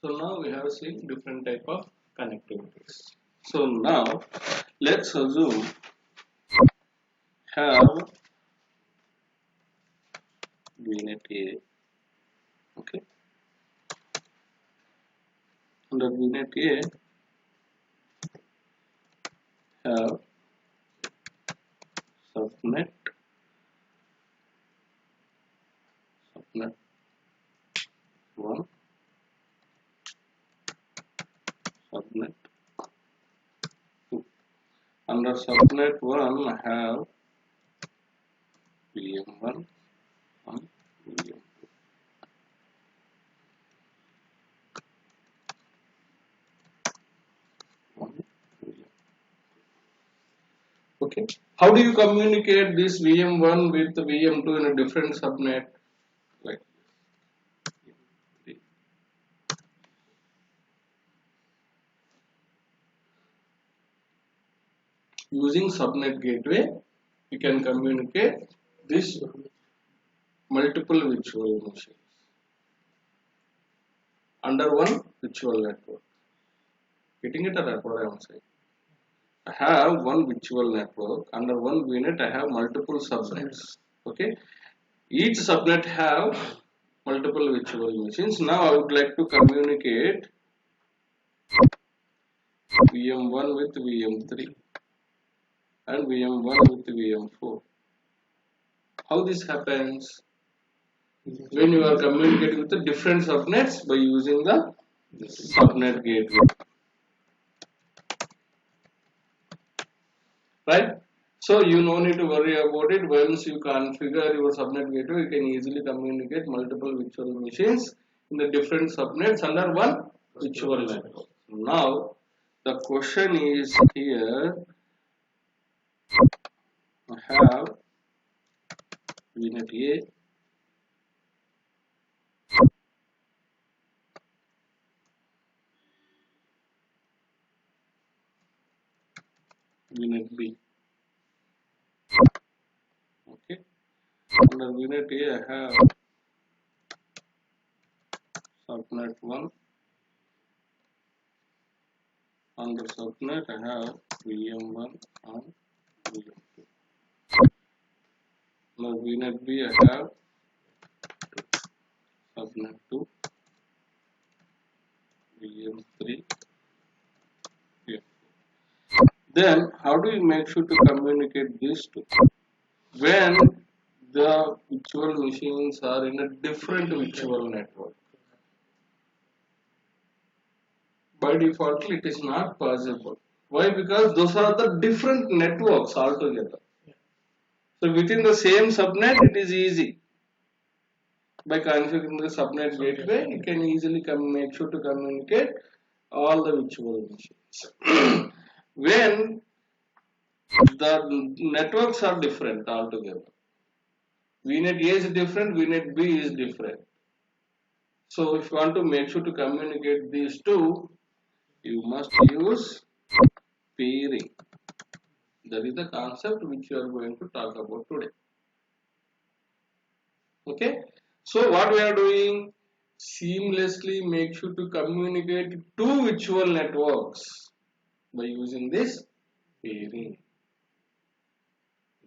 So now we have seen different type of connectivities. So now let's assume have VNet A. Okay. Under VNet A have subnet 1, subnet 2. Under subnet 1 I have VM1 and VM2. Okay. How do you communicate this VM1 with the VM2 in a different subnet? Like using subnet gateway, you can communicate this multiple virtual machines under one virtual network. Getting it or what I am saying? I have one virtual network. Under one VNet, I have multiple subnets. Okay. Each subnet have multiple virtual machines. Now I would like to communicate VM1 with VM3 and VM1 with VM4. How this happens? When you are communicating with the different subnets by using the subnet gateway. Right? So you no need to worry about it. Once you configure your subnet gateway, you can easily communicate multiple virtual machines in the different subnets under one virtual network. Now the question is here, I have VNet A, VNet B. Okay. Under VNet A, I have subnet 1. Under subnet, I have VM1 and VM2. Now VNet B, I have subnet 2, VM3, VM4. Then, how do you make sure to communicate these two? When the virtual machines are in a different virtual network. By default, it is not possible. Why? Because those are the different networks altogether. So within the same subnet, it is easy. By configuring the subnet gateway, you can easily make sure to communicate all the virtual machines. When the networks are different altogether. VNet A is different, VNet B is different. So if you want to make sure to communicate these two, you must use peering. That is the concept which you are going to talk about today. Okay. So what we are doing? Seamlessly make sure to communicate two virtual networks by using this peering.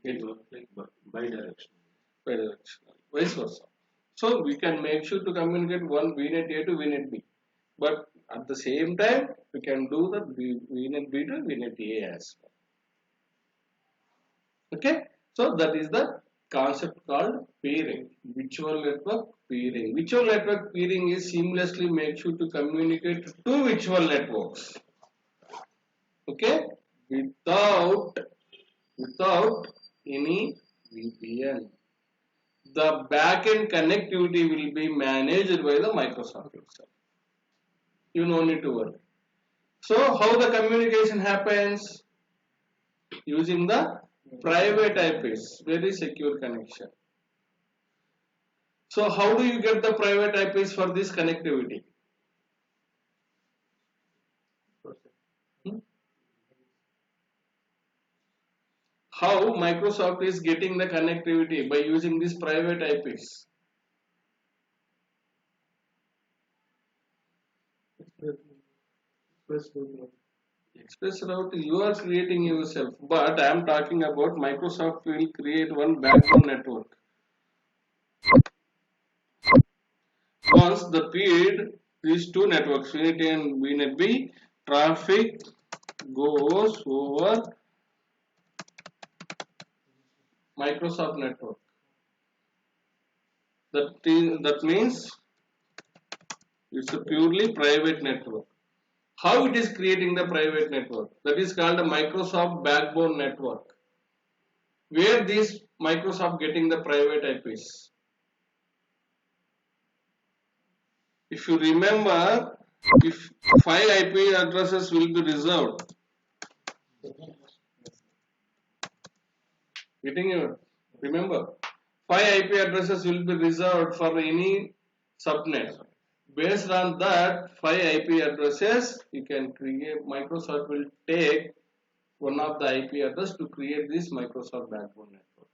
It works like bidirectional. Bidirectional, vice versa. So we can make sure to communicate one VNet A to VNet B. But at the same time, we can do the VNet B to VNet A as well. Okay, so that is the concept called peering, virtual network peering. Virtual network peering is seamlessly make sure to communicate two virtual networks. Okay, without any VPN. The backend connectivity will be managed by the Microsoft itself. You no need to worry. So how the communication happens? Using the private IPs, very secure connection. So how do you get the private IPs for this connectivity? How Microsoft is getting the connectivity by using these private IPs? Express route you are creating yourself, but I am talking about Microsoft will create one backbone network. Once the feed these two networks, Unity and VNet B, traffic goes over Microsoft network. That means it's a purely private network. How it is creating the private network? That is called a Microsoft backbone network. Where this Microsoft getting the private IPs? If you remember, if 5 IP addresses will be reserved, getting you? Remember, 5 IP addresses will be reserved for any subnet. Based on that 5 IP addresses, you can create. Microsoft will take one of the IP address to create this Microsoft backbone network.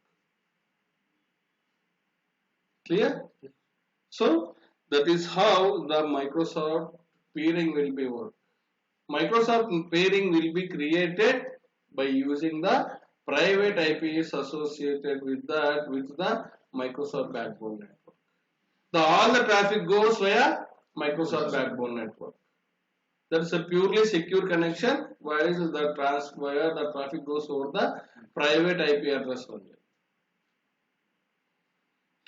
Clear? So that is how the Microsoft peering will be worked. Microsoft peering will be created by using the private IPs associated with that with the Microsoft backbone network. All the traffic goes via Microsoft backbone network. That's a purely secure connection, whereas where the traffic goes over the private IP address only.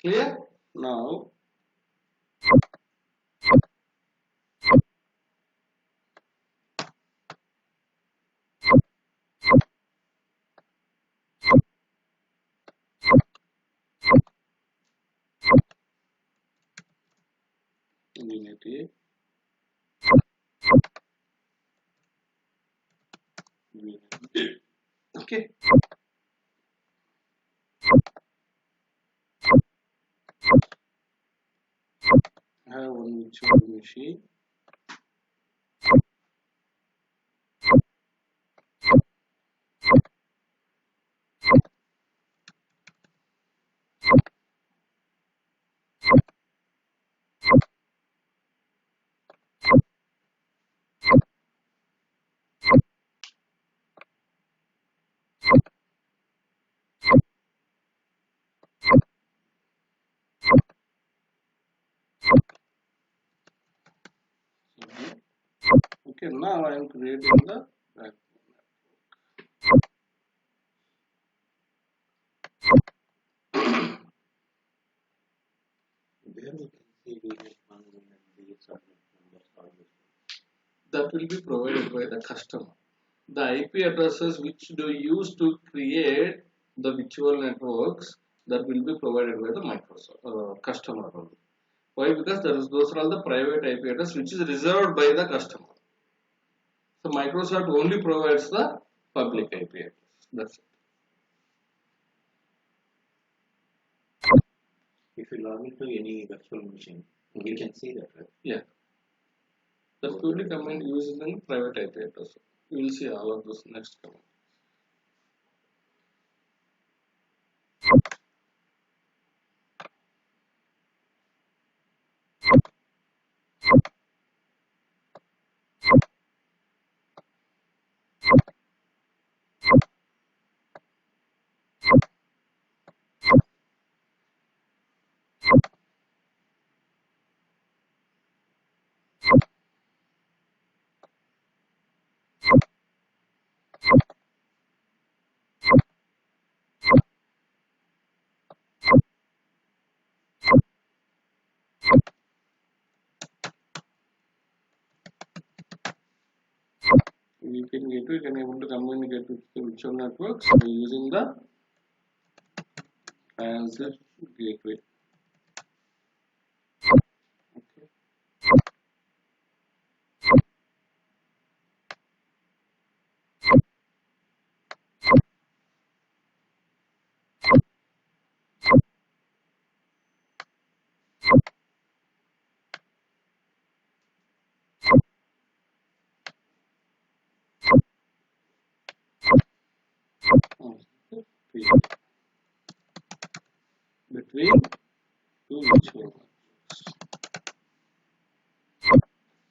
Clear? Now Unity. Okay. I have one virtual machine. Okay, now I am creating the backbone. There we can see VNet 1, VNet B, subnet numbers, all this. That will be provided by the customer. The IP addresses which do use to create the virtual networks, that will be provided by the Microsoft customer only. Why? Because those are all the private IP address which is reserved by the customer. So Microsoft only provides the public IP address. That's it. If you log into any virtual machine, we can see that, right? Yeah. That's purely command using the private IP address. You will see all of those next command. VPN gateway can able to communicate with the virtual networks by using the transit gateway. Okay. Between two virtual networks.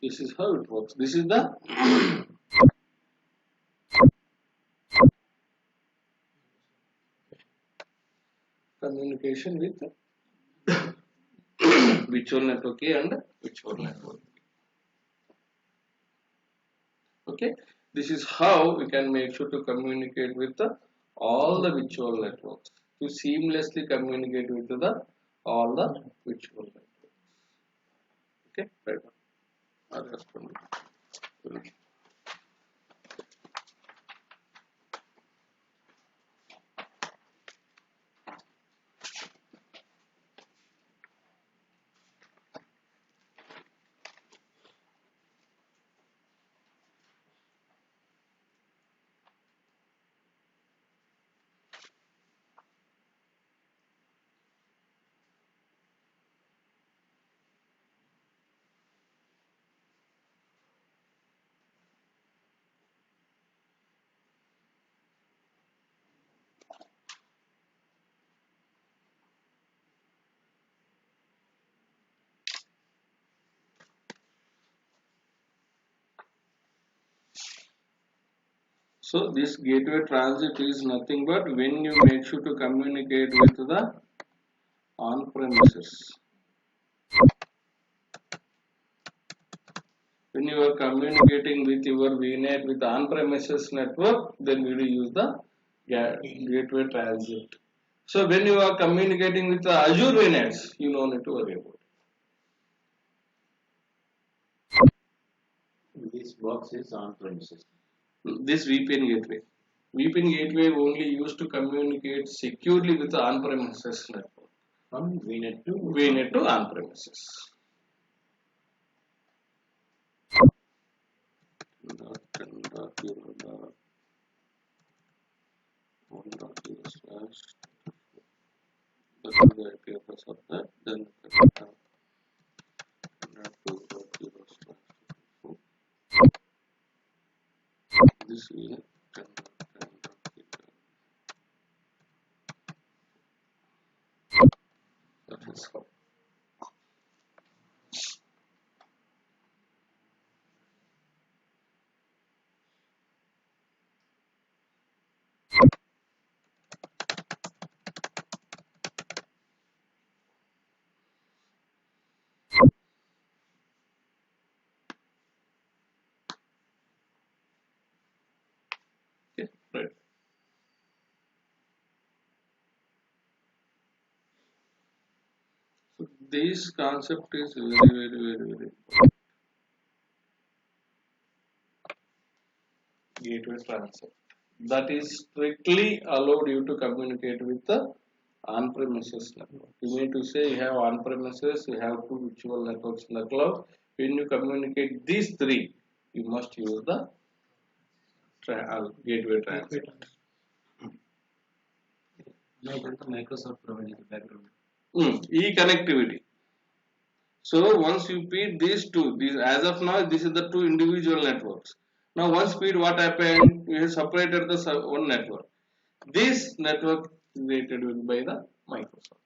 This is how it works. This is the communication with virtual network A and virtual network B. Okay, this is how we can make sure to communicate with all the virtual networks, to seamlessly communicate with all the virtual networks. Okay, right. I'll respond. So this gateway transit is nothing but when you make sure to communicate with the on-premises. When you are communicating with your VNet with on-premises network, then we will use the gateway transit. So when you are communicating with the Azure VNets, you don't need to worry about it. This box is on premises. this VPN gateway. VPN gateway only used to communicate securely with the on-premises network. From VNet to on-premises. That is the IP address of that. Then this is that is how. Okay, right. So this concept is very important. Gateway transit. That is strictly allowed you to communicate with the on-premises network. You mean to say you have on-premises, you have two virtual networks in the cloud. When you communicate these three, you must use the gateway transit. Microsoft providing the background. E-connectivity. So once you feed these two, as of now, this is the two individual networks. Now once feed, what happened? We have separated the one network. This network created by the Microsoft.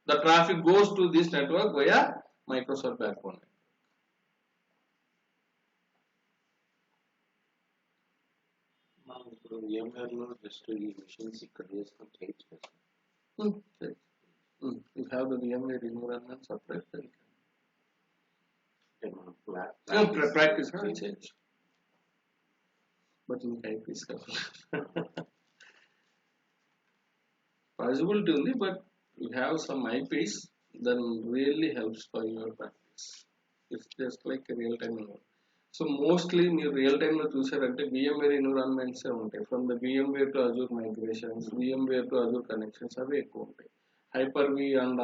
The traffic goes to this network via Microsoft backbone. ఇప్పుడు VMware just ఈ machines ఇక్కడ చేసుకొని చేయొచ్చు కదా. You have the VMware environment separate. మనం practice change. But in IP is possibility only, but you have some IPs, then really helps for your practice. It's just like a real time environment. So mostly మీరు real time లో చూసారంటే VMware environments ఉంటాయి. From the VMware to Azure migrations, VMware to Azure connections అవి ఎక్కువ ఉంటాయి. Hyper-V and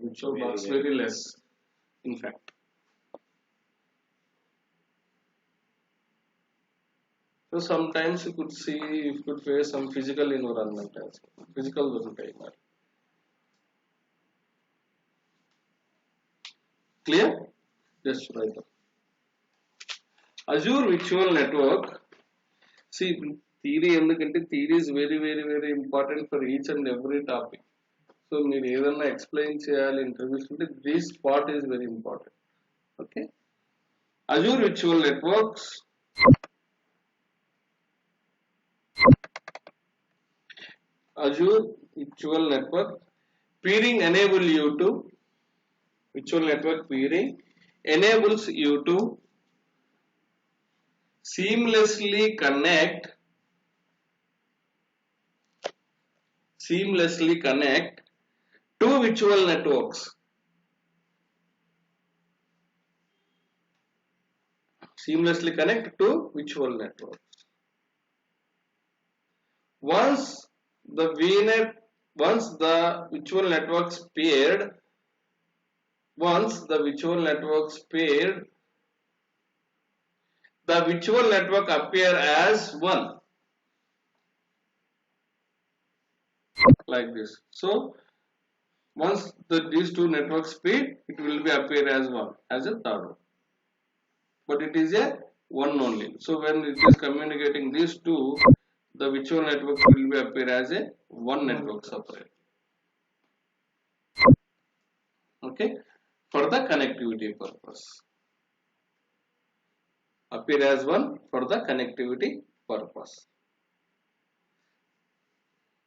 VirtualBox very less, in fact. So sometimes you could see, you could face some physical environment as well. Physical ఉంటాయి మరి. Clear? Just write up. Azure Virtual Network. See, theory ఎందుకంటే theory is very important for each and every topic. So మీరు ఏదన్నా explain చేయాలి interviews ఉంటే this part is very important. Okay. Azure Virtual Networks. Azure Virtual Network peering enable you to virtual network peering enables you to seamlessly connect two virtual networks. Seamlessly connect to virtual networks. Once the virtual networks paired, the virtual network appear as one, like this. So once these two networks pair, it will be appear as one, as a third one. But it is a one only. So when it is communicating these two, the virtual network will be appear as a one network separate. Okay, for the connectivity purpose. Appear as one for the connectivity purpose.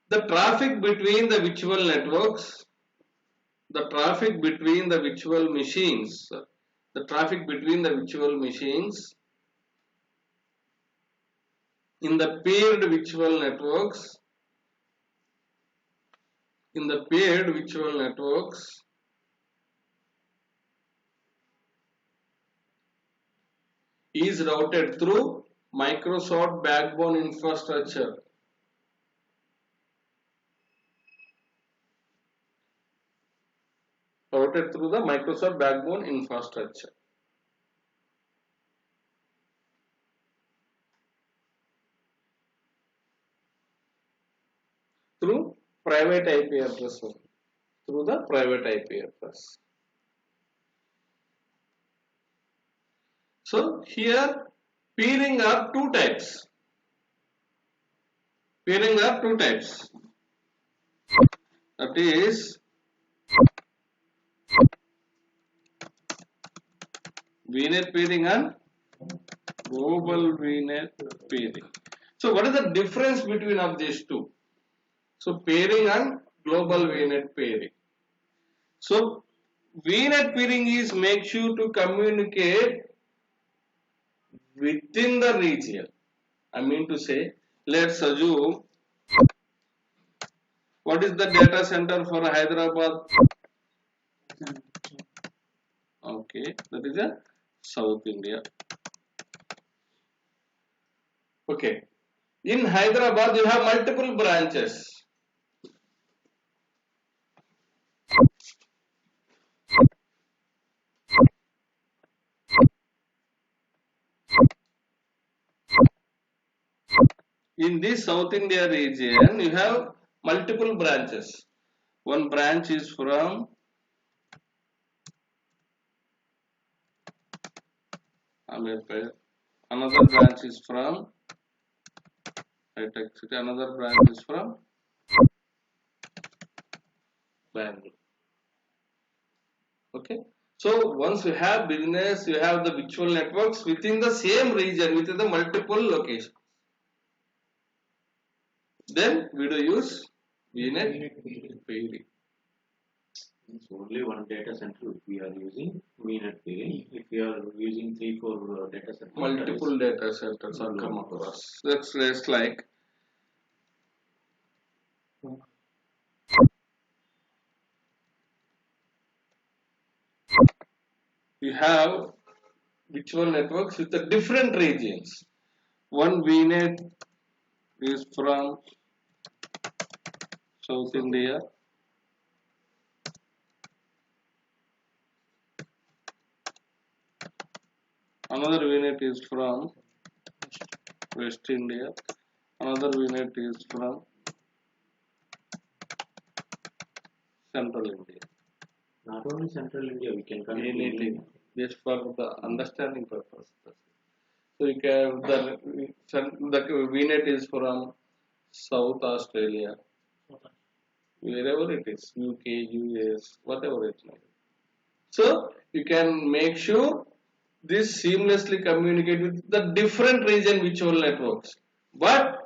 The traffic between the virtual networks, the traffic between the virtual machines in the paired virtual networks is routed through Microsoft backbone infrastructure. Routed through the Microsoft backbone infrastructure. Through private IP address. Through the private IP address. So here peering are two types. That is VNet peering and global VNet peering. So what is the difference between of these two? So pairing and global VNet peering. So VNet peering is makes you to communicate within the region. I mean to say, let's assume what is the data center for Hyderabad? Okay, that is a South India. Okay, in Hyderabad you have multiple branches. In this South India region, you have multiple branches. One branch is from Amirpet, another branch is from High-Tech City, another branch is from Bangalore. Okay, so once you have business, you have the virtual networks within the same region, within the multiple locations. Then we do use VNet peering. It's only one data center if we are using VNet peering. If we are using 3-4 data centers, multiple data centers are come across. That's less like you have virtual networks with the different regions. One VNet is from South India. Another VNet is from West India. Another VNet is from Central India. not only Central India, we can connect Anything, just for the understanding purpose. So you can the VNet is from South Australia, wherever it is, UK, US, whatever it may be. So you can make sure this seamlessly communicate with the different region virtual networks, but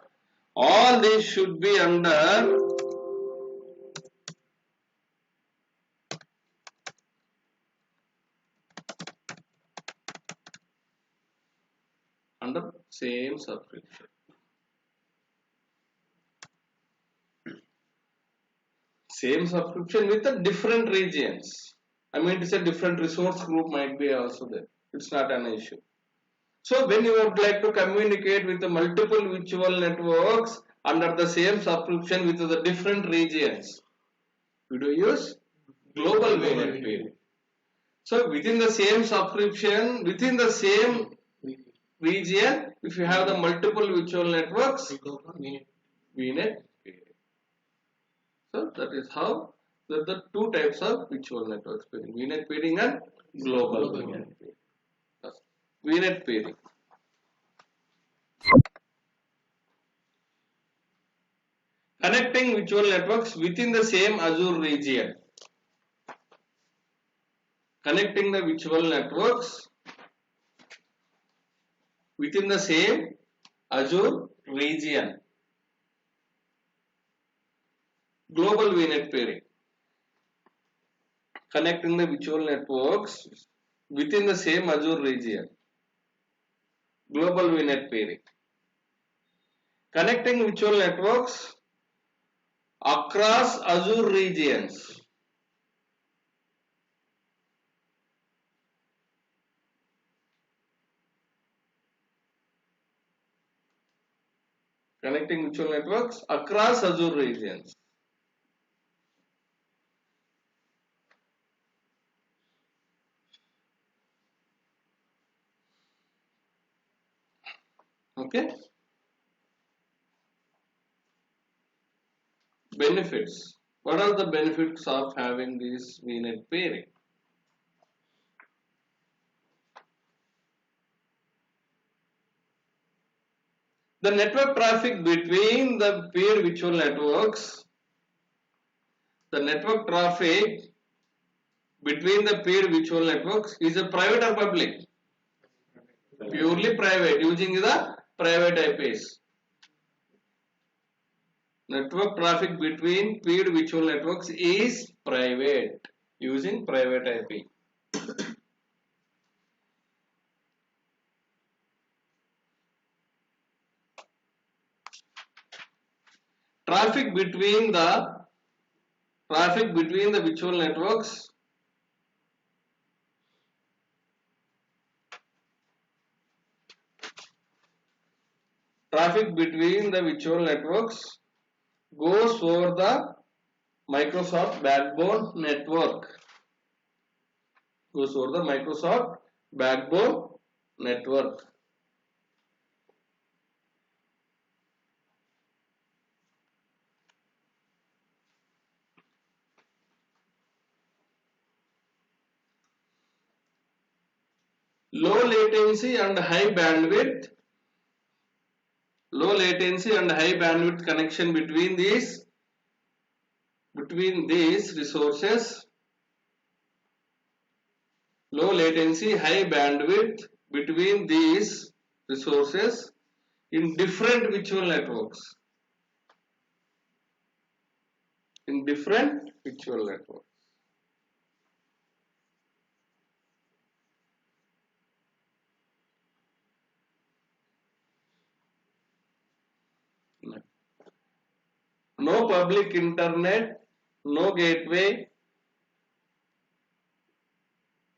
all these should be under same subscription. Same subscription with the different regions. I mean, it's a different resource group might be also there. It's not an issue. So when you would like to communicate with the multiple virtual networks under the same subscription with the different regions, you do use global VNet pairing. So within the same subscription, within the same region, if you have the multiple virtual networks, VNet pairing. So that is how the two types of virtual networks pairing, VNet pairing and global VNet pairing. VNet pairing. Connecting virtual networks within the same Azure region. Connecting the virtual networks within the same Azure region. Global VNet pairing. Connecting the virtual networks within the same Azure region. Global VNet pairing. Connecting virtual networks across Azure regions. Connecting virtual networks across Azure regions. Okay. Benefits. What are the benefits of having this VNet pairing? The network traffic between the paired virtual networks, the network traffic between the paired virtual networks is a private or public? Purely private, using the private IPs. Network traffic between paired virtual networks is private, using private IP. Traffic between the virtual networks goes over the Microsoft backbone network. Goes over the Microsoft backbone network. Low latency and high bandwidth. Low latency and high bandwidth connection between these resources. Low latency, high bandwidth between these resources in different virtual networks. In different virtual networks. No public internet, no gateway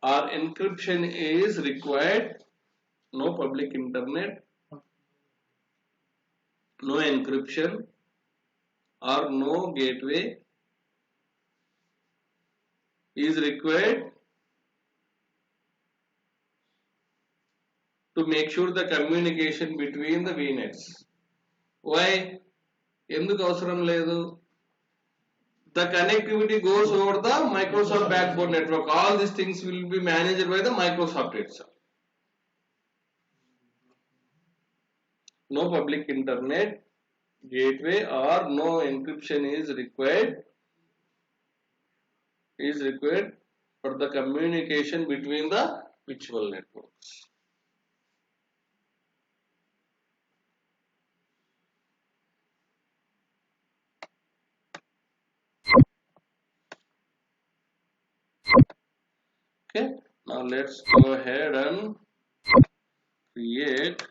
or encryption is required. No public internet, no encryption or no gateway is required to make sure the communication between the VNets. Why? ఎందుకు అవసరం లేదు? The connectivity goes over the Microsoft backbone network. All these things will be managed by the Microsoft itself. No public internet, gateway or no encryption is required for the communication between the virtual networks. Okay, now let's go ahead and create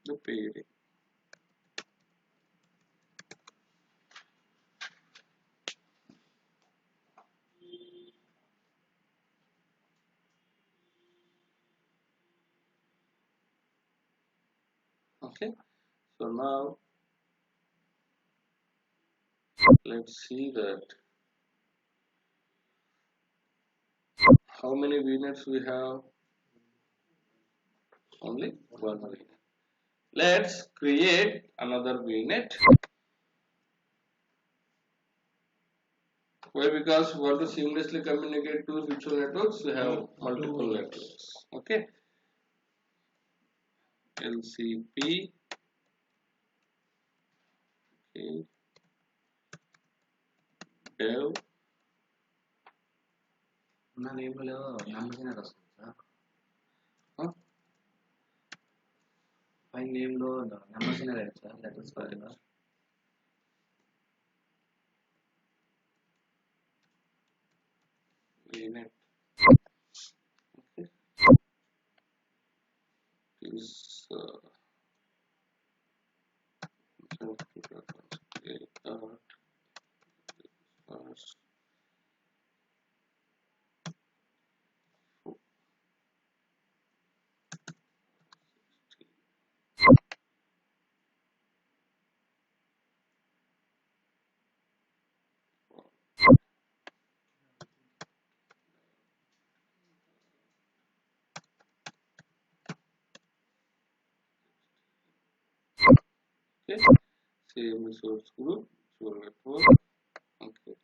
the pairing. Okay, so now let's see that how many VNets we have. Only one VNet. Let's create another VNet. Why? Because we want to seamlessly communicate to virtual networks. We have multiple networks. Okay, LCP. Okay, dev. నా నేమ్లో numbers వస్తుంది sir Huh? పైన నేమ్లో numbers right sir letters కాకుండా VNet. Okay, is okay, same resource group, virtual network. Okay,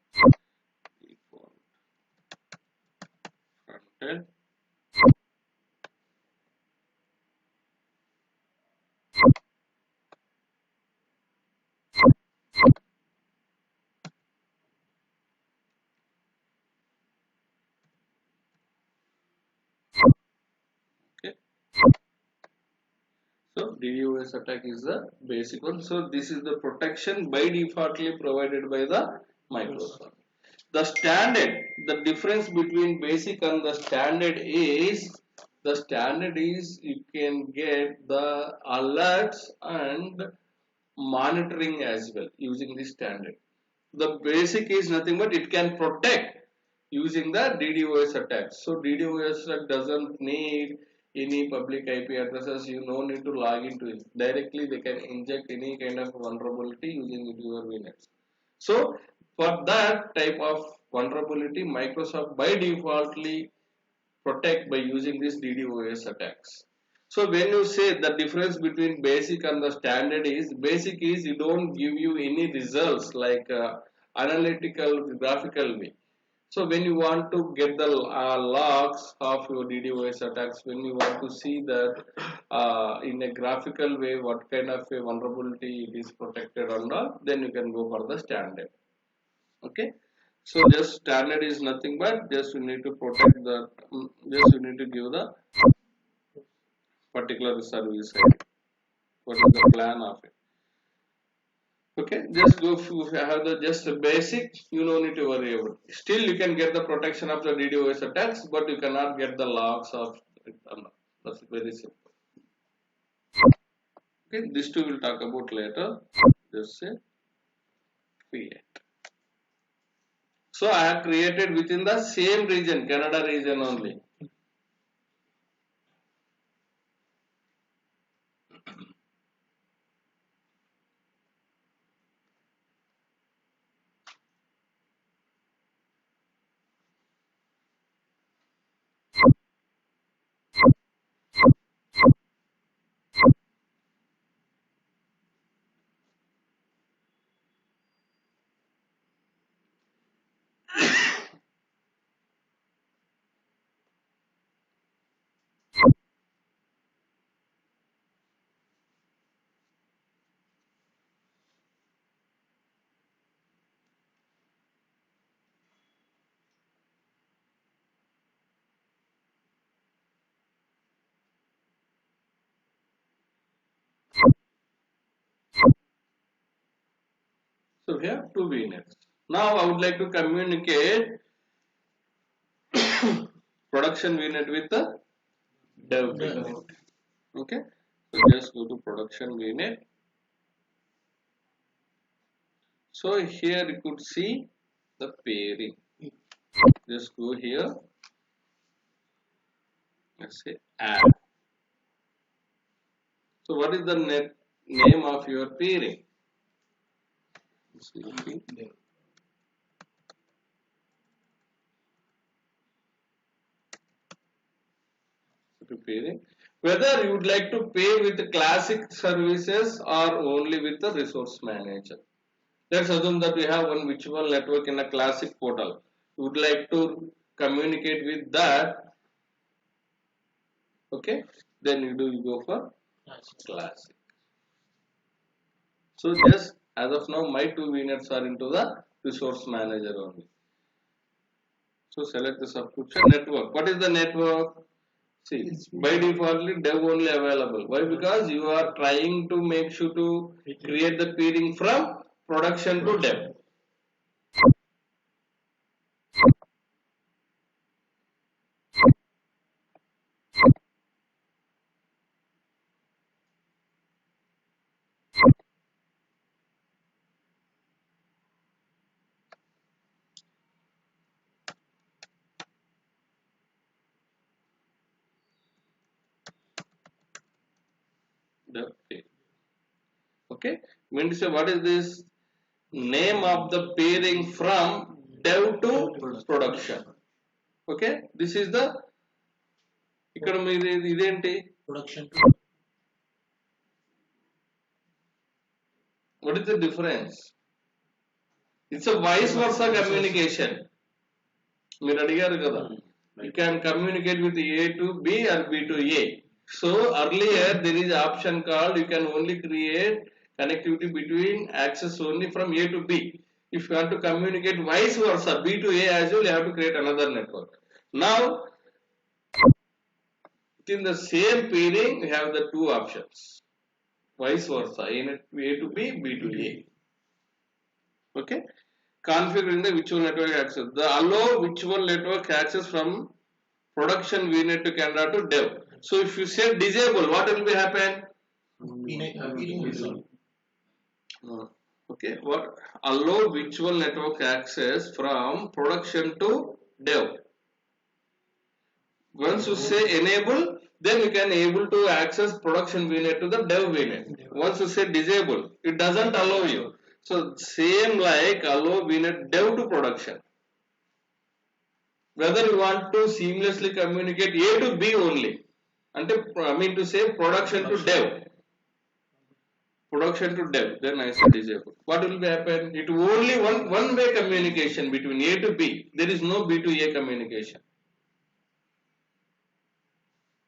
default frontend. Okay, so DDoS attack is the basic one. So this is the protection by defaultly provided by the Microsoft. The standard, the difference between basic and the standard is, the standard is you can get the alerts and monitoring as well using the standard. The basic is nothing but it can protect using the DDoS attacks. So DDoS attack doesn't need any public IP addresses. You no need to log into it. Directly they can inject any kind of vulnerability using your VNets. So for that type of vulnerability, Microsoft by defaultly protect by using these DDoS attacks. So when you say the difference between basic and the standard is, basic is you don't give you any results like analytical graphical way. So when you want to get the logs of your DDoS attacks, when you want to see that in a graphical way what kind of a vulnerability it is protected or not, then you can go for the standard. Okay, so just standard is nothing but just you need to protect the just you need to give the particular service ID. What is the plan of it? Okay, just go if you have the just the basic, you don't need to worry about it. Still you can get the protection of the DDoS attacks, but you cannot get the logs of it. That's very simple. Okay, these two we'll talk about later. Just say create. So I have created within the same region, Canada region only. So we have two VNets. Now I would like to communicate production VNet with the dev VNet. Okay. So just go to production VNet. So here you could see the pairing. Just go here. Let's say add. So what is the name of your pairing? Pairing. Whether you would like to pay with the classic services or only with the resource manager. Let's assume that we have one virtual network in a classic portal. You would like to communicate with that. Okay, then you go for classic. So just as of now, my two VNets are into the resource manager only. So select the subscription network. What is the network? See, by default, dev only available. Why? Because you are trying to make sure to create the peering from production to dev. Dev peering. Okay, means to say what is this? Name of the pairing from dev to production. Okay, this is the ఇక్కడ మీది ఇదేంటి production what is the difference? It's a vice versa communication. మీరు అడిగారు కదా, you can communicate with A to B or B to A. So earlier there is option called you can only create connectivity between access only from A to B. If you want to communicate vice versa B to A as well, you have to create another network. Now within the same pairing we have the two options, vice versa A to B, B to A. Okay, configuring the virtual network access. The allow virtual network access from production VNet to Canada to dev. So if you say disable, what will be happen? Okay, what allow virtual network access from production to dev. Once you say enable, then you can able to access production VNet to the dev VNet. Once you say disable, it doesn't allow you. So same like allow VNet dev to production. Whether you want to seamlessly communicate A to B only, and I mean to say production to dev, then I say disable. What will be happen? It only one way communication between A to B. There is no B to A communication.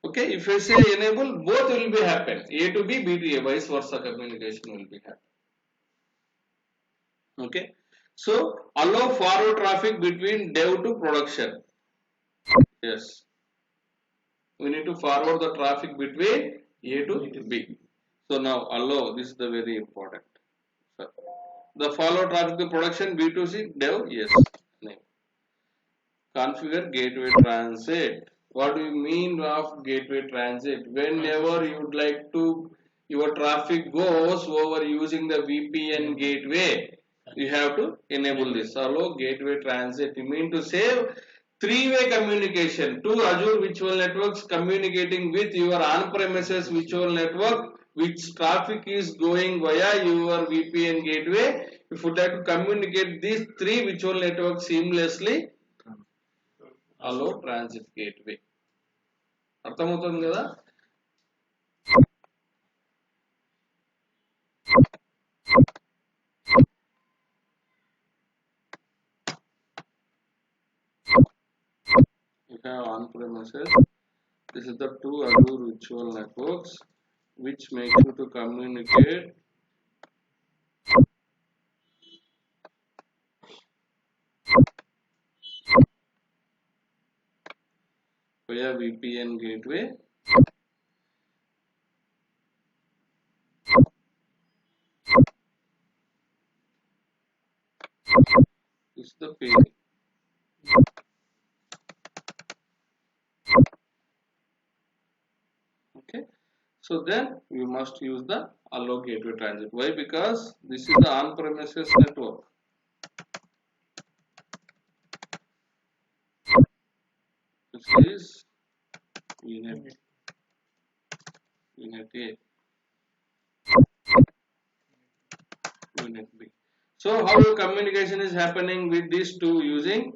Okay, if I say enable, both will be happen. A to B, B to A, vice versa communication will be happen. Okay, so allow forward traffic between dev to production. Yes, we need to forward the traffic between A to B. So now allow, this is the very important. So, the follow traffic to production B to C dev, yes. Name. Configure gateway transit. What do you mean of gateway transit? Whenever you would like to, your traffic goes over using the VPN gateway, you have to enable this. Allow gateway transit. You mean to say three-way communication. Two Azure virtual networks communicating with your on-premises virtual network, which traffic is going via your VPN gateway. If you would like to communicate these three virtual networks seamlessly, allow transit gateway. అర్థమవుతుంది కదా? You have on-premises. This is the two Azure virtual networks which make you to communicate via VPN gateway. is the pairing. Okay, so then you must use the allow gateway transit. Why? Because this is the on-premises network. This is VNet A, VNet B. So how the communication is happening with these two using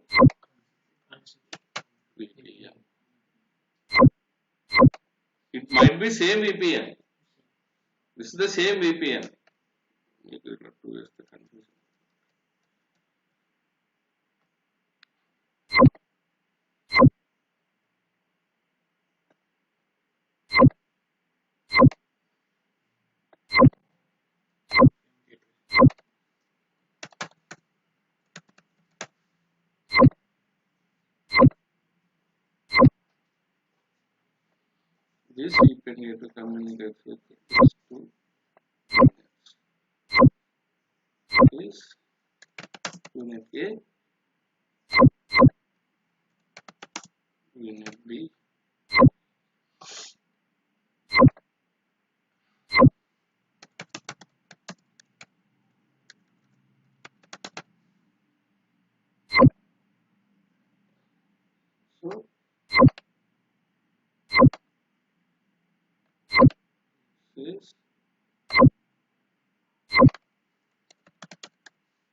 VPN? It might be same VPN. This is the same VPN. This VPN gateway communicates with these two is VNet A, VNet B. So this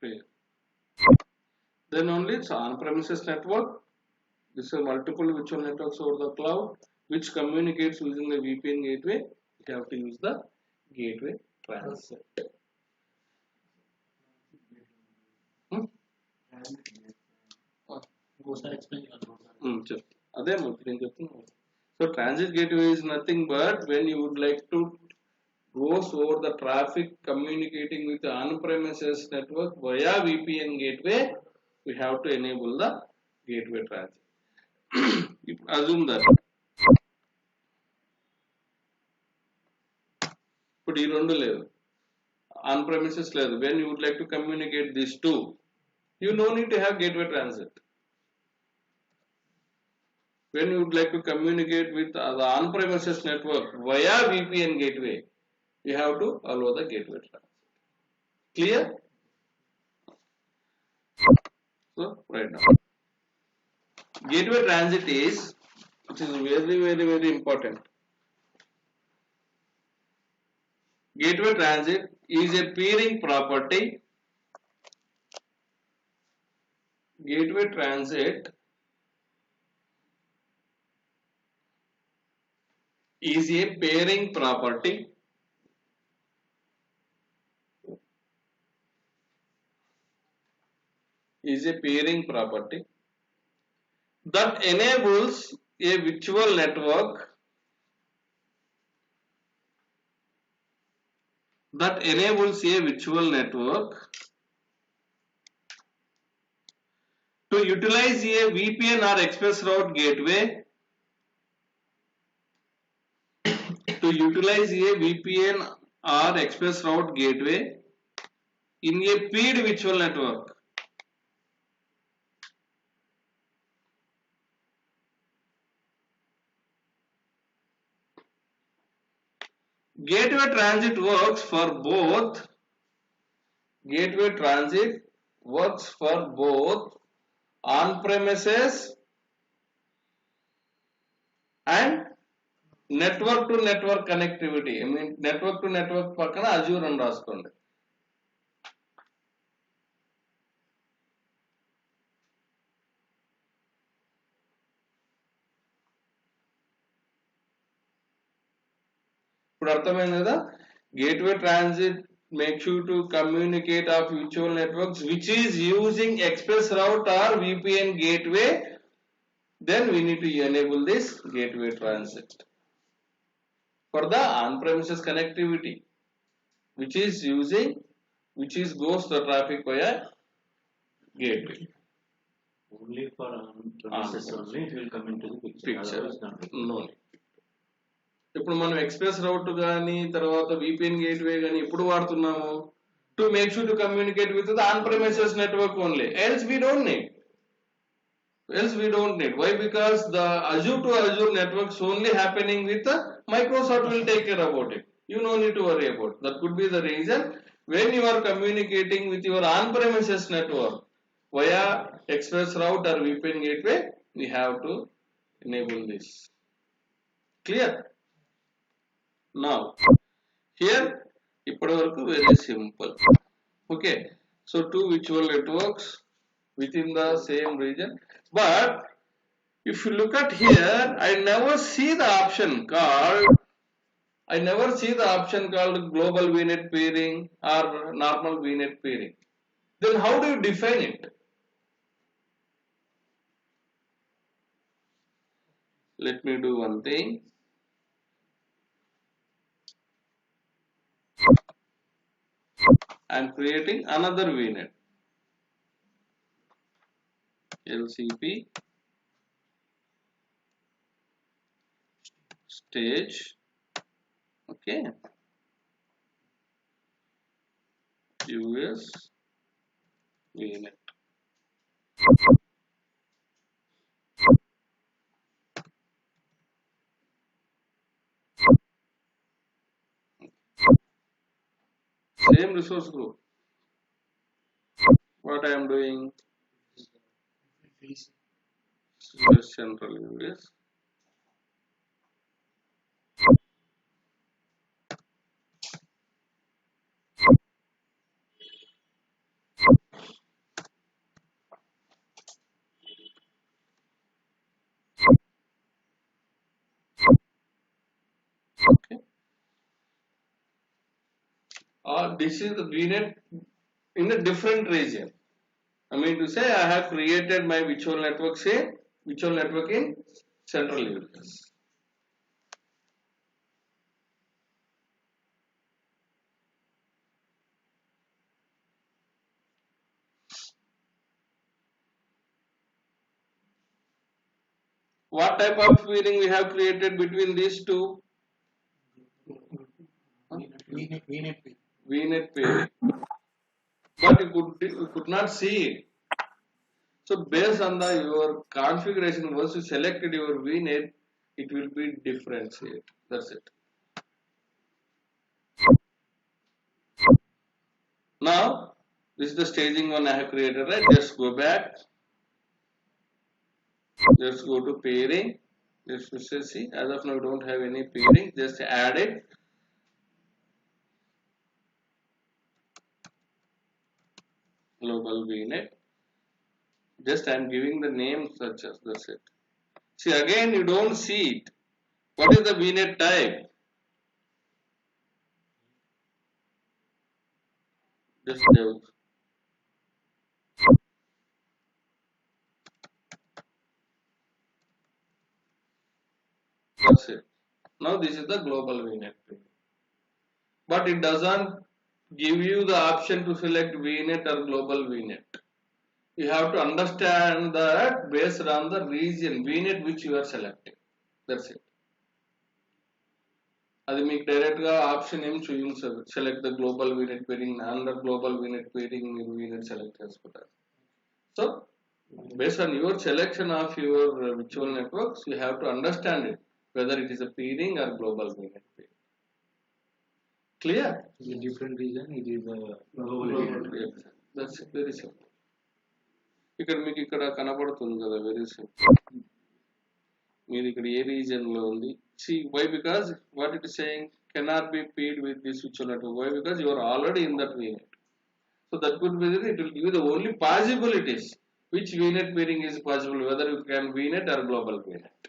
pair. Then only it's on-premises network. This is multiple virtual networks over the cloud, which communicates using the VPN gateway. You have to use the gateway transit. So transit gateway is nothing but when you would like to go over the traffic communicating with the on-premises network via VPN gateway, we have to enable the gateway transit. Assume that ఇప్పుడు ఈ రెండు లేదు, on premises లేదు. When you would like to communicate these two, you no need to have gateway transit. When you would like to communicate with the on-premises network via VPN gateway, you have to allow the gateway transit. Clear? So right now, gateway transit is, which is very important. Gateway transit is a peering property. Gateway transit is a pairing property. Is a pairing property that enables a virtual network to utilize a VPN or express route gateway in a paired virtual network. Gateway transit works for both on-premises and network to network connectivity. I mean network to network పక్కన Azure అని రాసుకోండి. ఇప్పుడు అర్థమైంది కదా? Gateway transit makes you to communicate of virtual networks which is using express route or VPN gateway. Then we need to enable this gateway transit for the on-premises connectivity, which goes the traffic via gateway. Only for on-premises only it will come into the picture. No. ఇప్పుడు మనం express రౌట్ కానీ తర్వాత VPN gateway కానీ ఎప్పుడు వాడుతున్నాము? to make sure to communicate with the on-premises network only. Else we don't need. Why? Because the Azure to Azure networks only happening with Microsoft will take care about it. You no need to worry about. That could be the reason when you are communicating with your on-premises network via express route or VPN gateway, we have to enable this. Clear? Now, here, very simple. Okay, so two virtual networks within the same region. But if you look at here, I never see the option called global VNet peering or normal VNet peering. Then how do you define it? Let me do one thing. I am creating another VNet. LCP stage. Okay. US VNet. Same resource group. What I am doing? US Central US. Okay. This is the VNet in a different region. I mean to say I have created my virtual network, say virtual network in Central US. What type of peering we have created between these two? VNet peering. But you could not see it. So based on your configuration, once you selected your VNet, it will be differentiate. That's it. Now, this is the staging one I have created, right? Just go back. Just go to peering. Just see, as of now, we don't have any peering. Just add it. Global VNet. Just I am giving the name such as, that's it. See, again, you don't see it. What is the VNet type? Just do. That's it. Now this is the global VNet. But it doesn't give you the option to select VNet or global VNet. You have to understand that based on the region VNet which you are selecting. That's it. అది మీకు direct గా option ఏం చూపించదు. Select the global vignette pairing under global vignette pairing మీరు vignette select చేసుకుంటారు. So based on your selection of your virtual networks, you have to understand it whether it is a peering or global VNet peering. Clear? It's a different region. It is a global Global, yes. That's very simple. ఇక్కడ మీకు ఇక్కడ కనబడుతుంది కదా, very simple. మీరు ఇక్కడ ఏ reason లో ఉంది. See why? Because what it is saying cannot be peered with this virtual network. Why? Because you are already in that VNet. So that could be it will give you the only possibilities. Which VNet peering is possible, whether you can VNet or global VNet.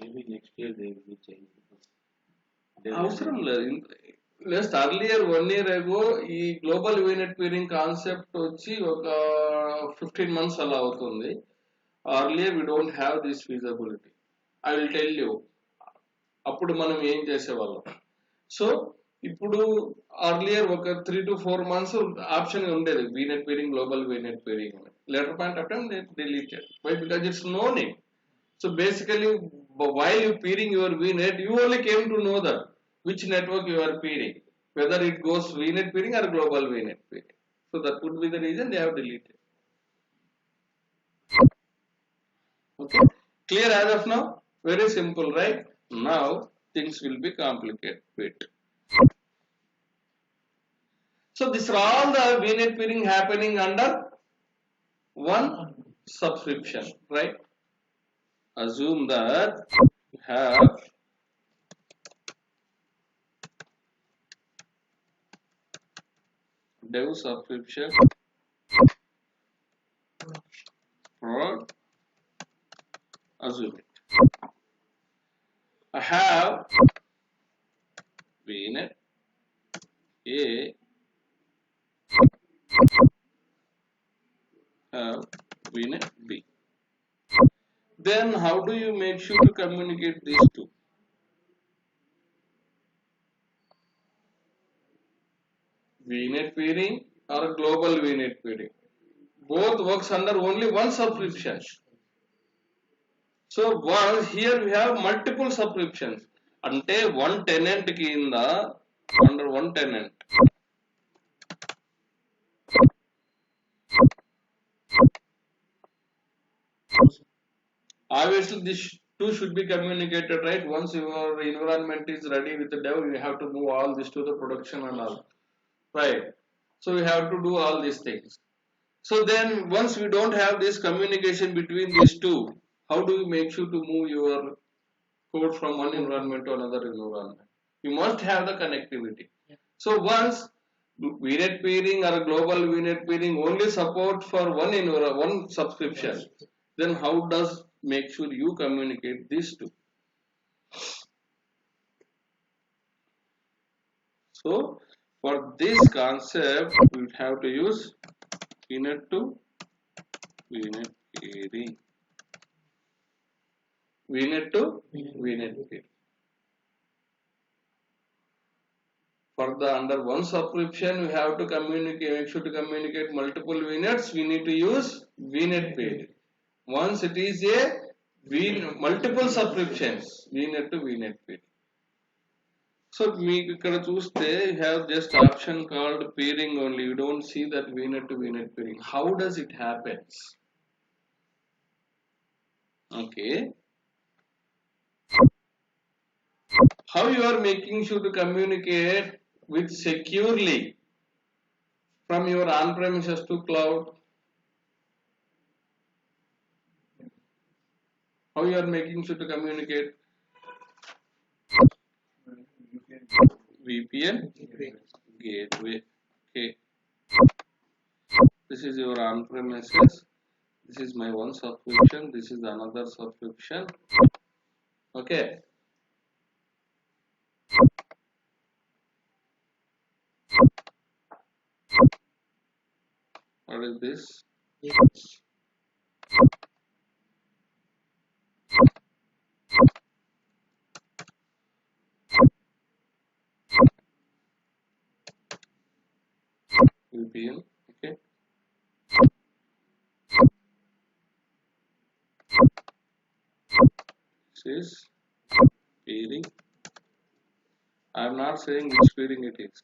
Maybe next year they will change. అవసరం లేదు. Just earlier 1 year ago ఈ global VNet peering concept వచ్చి ఒక 15 months అలా అవుతుంది. Earlier we don't have this feasibility. I will tell you. అప్పుడు మనం ఏం చేసేవాళ్ళం. సో ఇప్పుడు అర్లియర్ ఒక 3 to 4 months ఆప్షన్ ఉండేది VNet peering, global VNet peering. Later point of time they deleted. Why? Because it's no need. So basically while you peering your VNet, you only came to know that which network you are peering. whether it goes VNet peering or global VNet peering. So that would be the reason they have deleted. Okay, clear as of now? Very simple, right? Now things will be complicated. Wait. So these are all the VNet peering happening under one subscription, right? Assume that you have dev subscription for assume it. I have VNet A, have VNet B. Then how do you make sure to communicate these two? VNet peering or global VNet peering? Both works under only one subscription. So once here we have multiple subscriptions. Ante one tenant కింద under one tenant. Obviously this two should be communicated, right? Once your environment is ready with the dev, you have to move all this to the production and all, right? So we have to do all these things. So then once we don't have this communication between these two, how do you make sure to move your code from one environment to another environment? You must have the connectivity. So once VNet peering or global VNet peering only support for one subscription, then how does make sure you communicate these two? So for this concept, we have to use VNet to VNet peering. VNet to VNet peering. For the under one subscription, we have to communicate, make sure to communicate multiple VNets. We need to use VNet peering. Once it is a multiple subscriptions, VNet to VNet peering. So మీకు ఇక్కడ చూస్తే you have just option called peering only. You don't see that VNet to VNet peering. How does it happens? Okay. How you are making sure to communicate with securely from your on-premises to cloud? How you are making sure to communicate? VPN gateway. Okay. This is your on-premises. This is my one subscription. This is another subscription. Okay. What is this? VPN. Okay. This is peering. I am not saying which peering it is.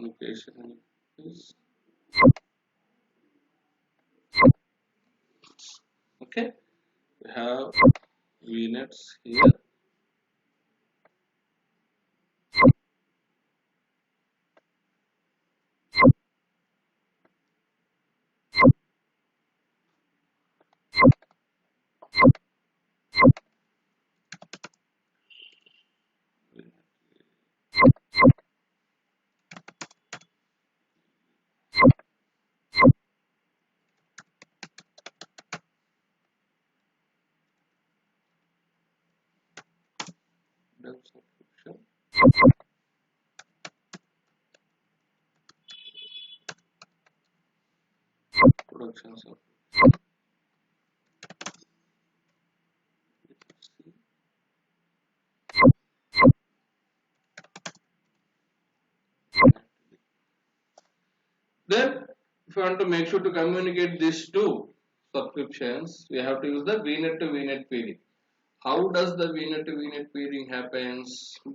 Location is okay. We have VNets here. Dev subscription. Production subscription. Then, if you want to make sure to communicate these two subscriptions, we have to use the VNet to VNet peering. How does the VNet to VNet peering happens?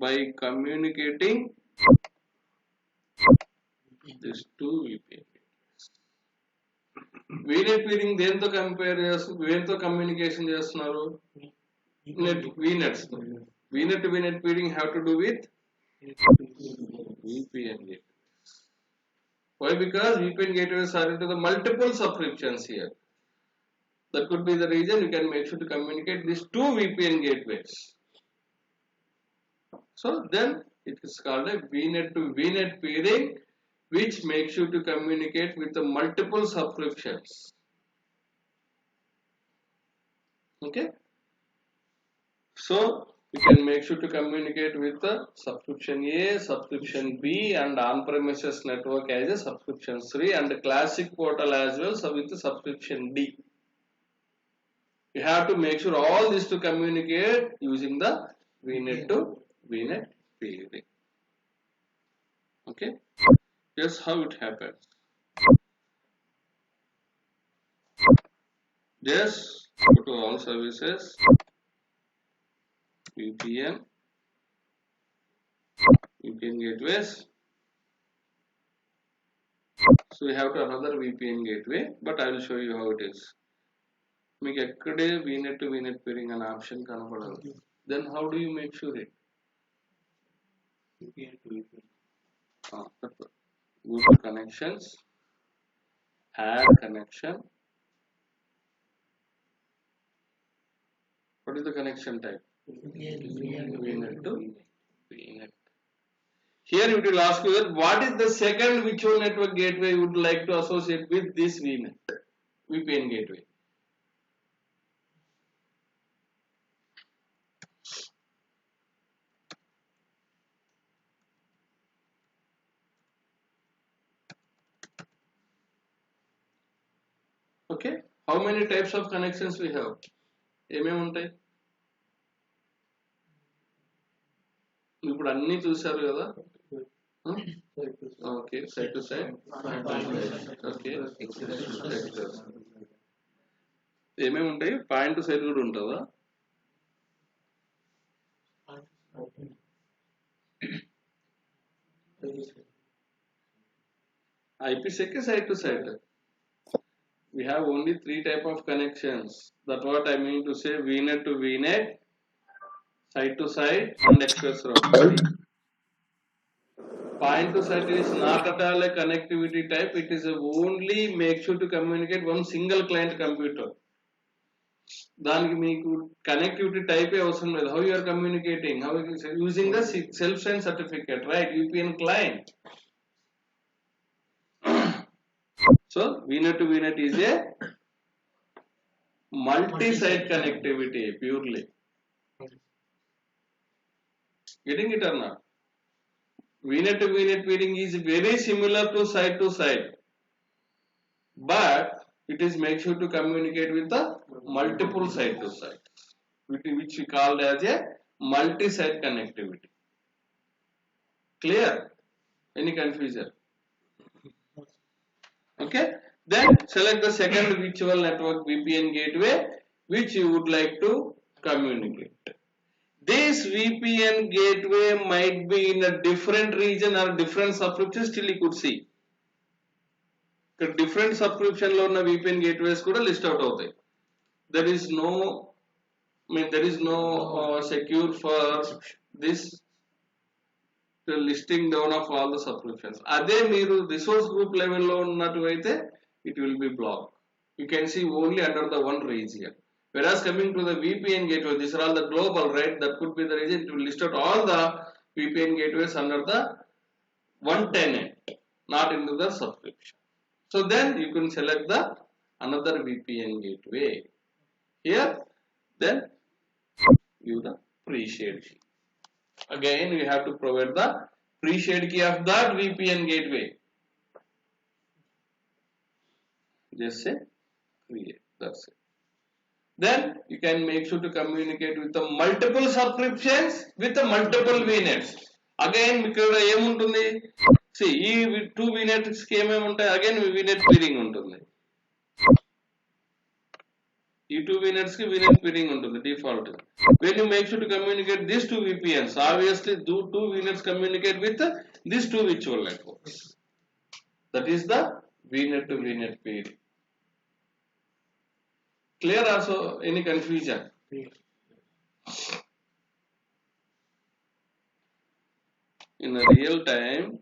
By communicating these two VPN. VNet peering దేంతో compare చేస్తూ దేంతో communication చేస్తున్నారు? VNets. VNet to VNet peering have to do with VPN gateway. Why? Because VPN gateways are into the multiple subscriptions here. That could be the reason you can make sure to communicate these two VPN gateways. So then it is called a VNet to VNet peering, which makes you to communicate with the multiple subscriptions. Okay. So you can make sure to communicate with the subscription A, subscription B, and on-premises network as a subscription 3, and the classic portal as well. So with the subscription D, you have to make sure all this to communicate using the VNet to VNet peering. Okay. Here's how it happens. Just go to all services, VPN gateways. So we have to another VPN gateway, but I will show you how it is. మీకు ఎక్కడే VNet to VNet peering అనే option కనపడదు. Then how do you make sure it? Go to connections, add connection. What is the connection type? VNet to VNet. Here it will ask you that what is the second virtual network gateway you would like to associate with this VPN gateway. Okay, how many types of connections we have? ఏమేమి ఉంటాయి? ఇప్పుడు అన్ని చూసారు కదా? Okay, side to side. Okay, ఏమేమి ఉంటాయి? Point to side కూడా ఉంటుందా? IPsec side to side. We have only 3 type of connections. That's what I mean to say: VNet to VNet, side to side, and express route. Point to side is not at all a connectivity type. It is only make sure to communicate one single client computer. దానికి మీకు connectivity type అవసరం లేదు. How you are communicating? How using the self-signed certificate, right? VPN client. So VNet to VNet is a multi-site connectivity purely. Getting it or not? VNet to VNet peering is very similar to site, but it is make sure to communicate with the multiple site to site, which we call as a multi-site connectivity. Clear? Any confusion? Okay, then select the second virtual network VPN gateway which you would like to communicate. This VPN gateway might be in a different region or different subscription. Still you could see different subscription lo unna VPN gateways kuda list out avutayi. There is no secure for this the listing down of all the subscriptions. Ade meeru resource group level lo unnattu aithe it will be blocked. You can see only under the one region. Whereas coming to the VPN gateway, these are all the global, right? That could be the reason it will list out all the VPN gateways under the one tenant, not into the subscription. So then you can select the another VPN gateway. Here, then give the pre-shared key. Again, we have to provide the pre-shared key of that VPN gateway. Just say create. That's it. Then you can make sure to communicate with the multiple subscriptions with the multiple VNets. Again, ఇక్కడ ఏముంటుంది? See, ఈ 2 VNets కి ఏమేమి ఉంటాయి? Again VNet peering ఉంటుంది. ఈ 2 VNets కి VNet peering ఉంటుంది default. When you make sure to communicate these two VPNs, obviously two VNets communicate with these two virtual networks. That is the VNet to VNet peering. Clear also? Any confusion? In a real time,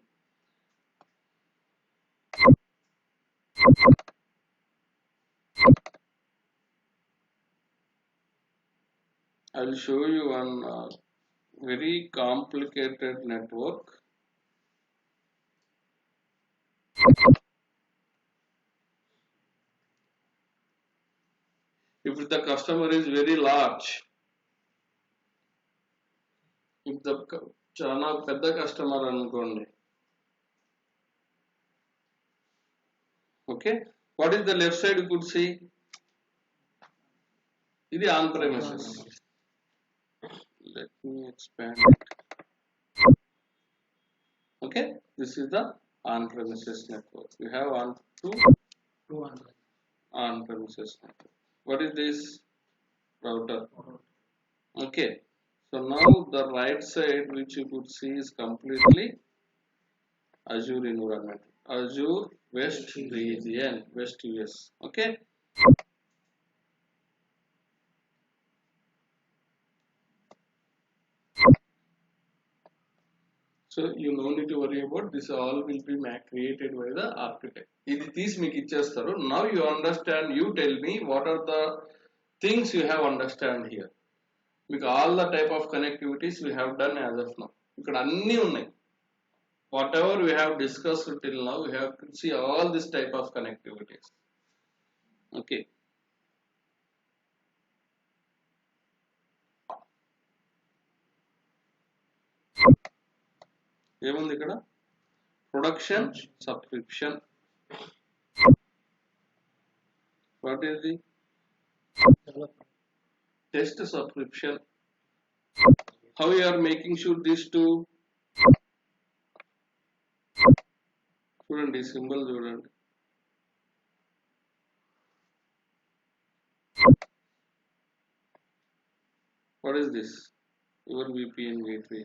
I will show you one very complicated network. If the customer is very large, if the చాలా పెద్ద customer అనుకోండి, okay, what is the left side you could see? ఇది on premises. Let me expand it. Okay, this is the on premises network. We have on premises network. What is this? Router. Okay, so now the right side which you could see is completely Azure environment, Azure West region, West US. Okay, so you no need to worry about this. All will be created by the architect. ఇది తీసి మీకు ఇచ్చేస్తారు. Now you understand. You tell me what are the things you have understand here. మీకు all the type of connectivities we have done as of now. ఇక్కడ అన్నీ ఉన్నాయి. Whatever we have discussed till now, we have to see all this type of connectivities. Okay. ఏముంది ఇక్కడ? Production subscription. What is the test subscription? How you are making sure these two? చూడండి symbol చూడండి. What is this? Your VPN gateway.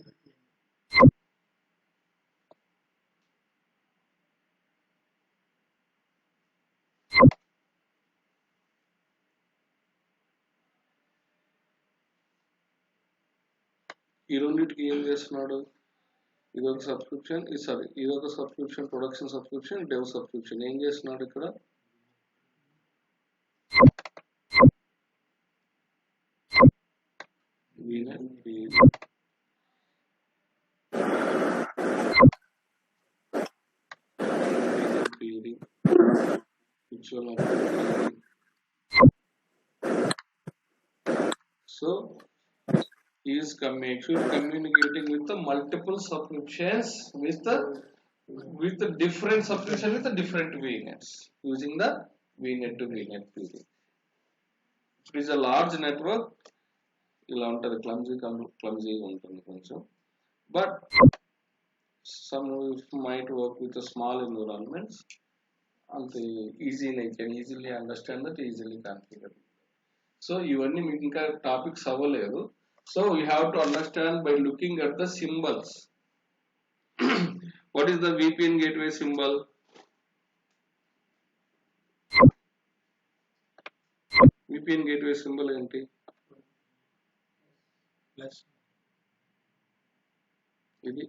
ఈ రెండింటికి ఏం చేస్తున్నాడు? ఇదొక subscription, sorry ఇదొక subscription, production subscription, dev subscription. ఏం చేస్తున్నాడు ఇక్కడ? So is actually communicating with the multiple subscriptions with the different subscription with the different VNets using the VNet to VNet peering. It is a large network. ఇలా ఉంటుంది, clumsy ఉంటుంది కొంచెం, but some might work with the small environments and easily can easily understand that, easily configure. So ఇవన్నీ మీకు ఇంకా topics అవ్వలేదు. So you have to understand by looking at the symbols. What is the VPN gateway symbol? VPN gateway symbol ఏంటి? ఇది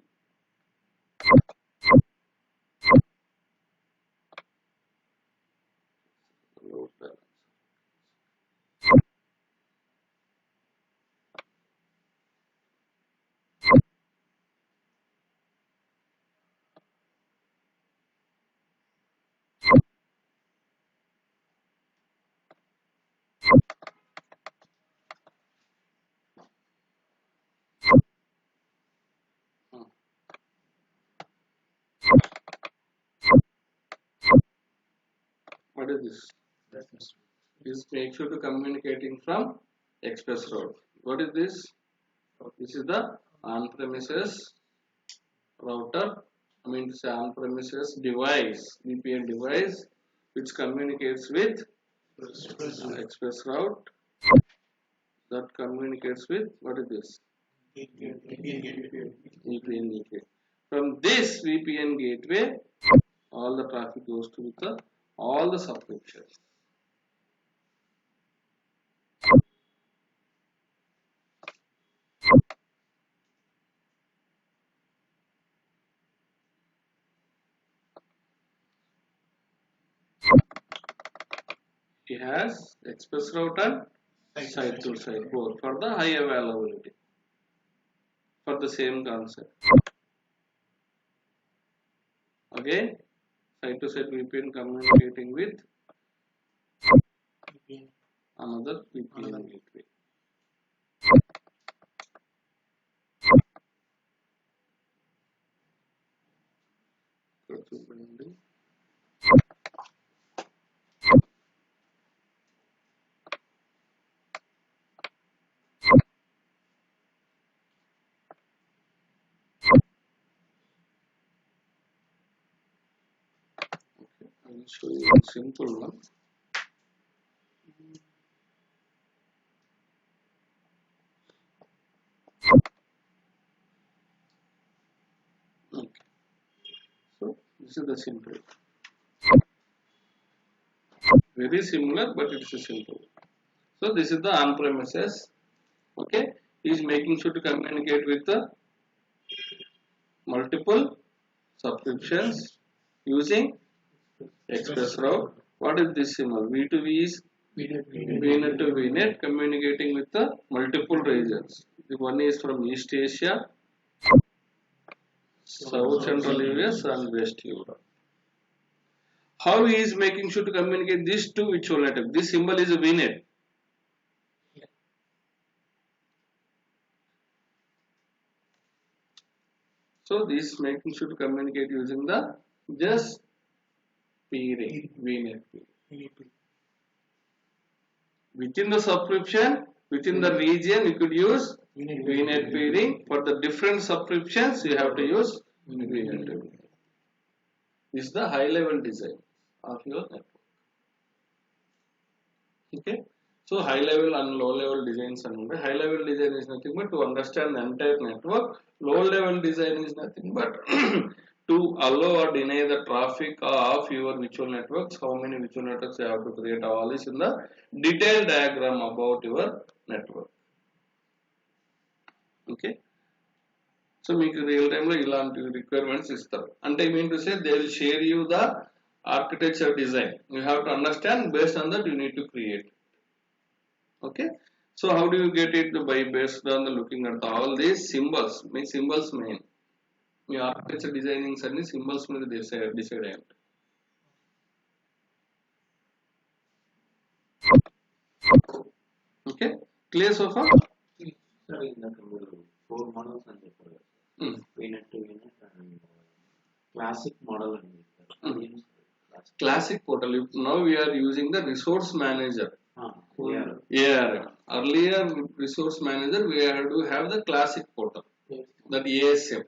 what is this? This make sure to communicating from express route. What is this? This is the on-premises router. I mean, it's on-premises device, VPN device, which communicates with express route. that communicates with, what is this? VPN gateway. From this VPN gateway, all the traffic goes to the all the subscriptions. It has express route and side to side both for the high availability for the same concept. Again, side to side VPN communicating with another VPN gateway. I will show you a simple one. Okay. So this is the simple. Very similar, but it's a simple. So this is the on-premises. Okay, is making sure to communicate with the multiple subscriptions using express route. What is this symbol? V2V is VNet to VNet communicating with the multiple regions. The one is from East Asia, South Central US and West Europe. How he is making sure to communicate these two virtual network? This symbol is a VNet. So this making sure to communicate using the just peering VNet. Within the subscription, within the region, you could use VNet peering. For the different subscriptions, you have to use VNet peering. This is the high level design of your network. Okay. So high level and low level designs and high level design is nothing but to understand the entire network. Low level design is nothing but to allow or deny the traffic of your virtual networks. How many virtual networks you have to create, all this in the detailed diagram about your network. Okay. So మీకు real time లో ఇలాంటి requirements ఇస్తారు. అంటే I mean to say they will share you the architecture design. You have to understand, based on that you need to create. Okay. So how do you get it? By based on the looking at all these symbols. Make symbols main. మీ architecture designings అన్ని symbols మీద decide అయ్యి ఉంటాయి. Okay, clear so far? Sir ఇందాక మీరు 4 models అని చెప్పారు కదా, VNet to VNet and classic model అని చెప్పారు. Classic portal. Now we are using the resource manager. ARM. Earlier resource manager we had to have the classic portal. That ASM,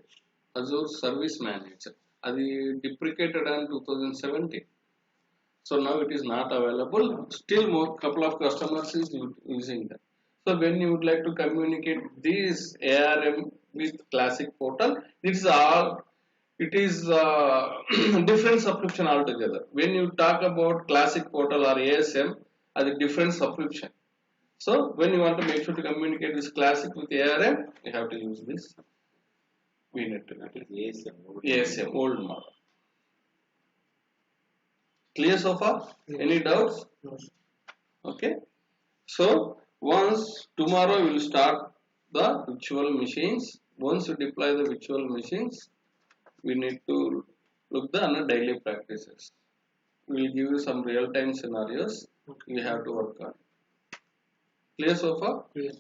Azure Service Manager. Adi deprecated in 2017. So now it is not available. Still more couple of customers is using that. So when you would like to communicate this ARM with classic portal, it is different subscription altogether. When you talk about classic portal or ASM, as a different subscription. So when you want to make sure to communicate this classic with ARM, you have to use this VNet to ASM old model. Clear so far? Any doubts? No. Okay. So once tomorrow we will start the virtual machines. Once you deploy the virtual machines, we need to look the daily practices. We will give you some real-time scenarios. Okay. We have to work on. Clear so far? Yes.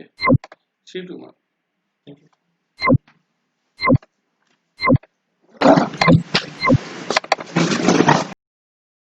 Okay. See you tomorrow. Thank you.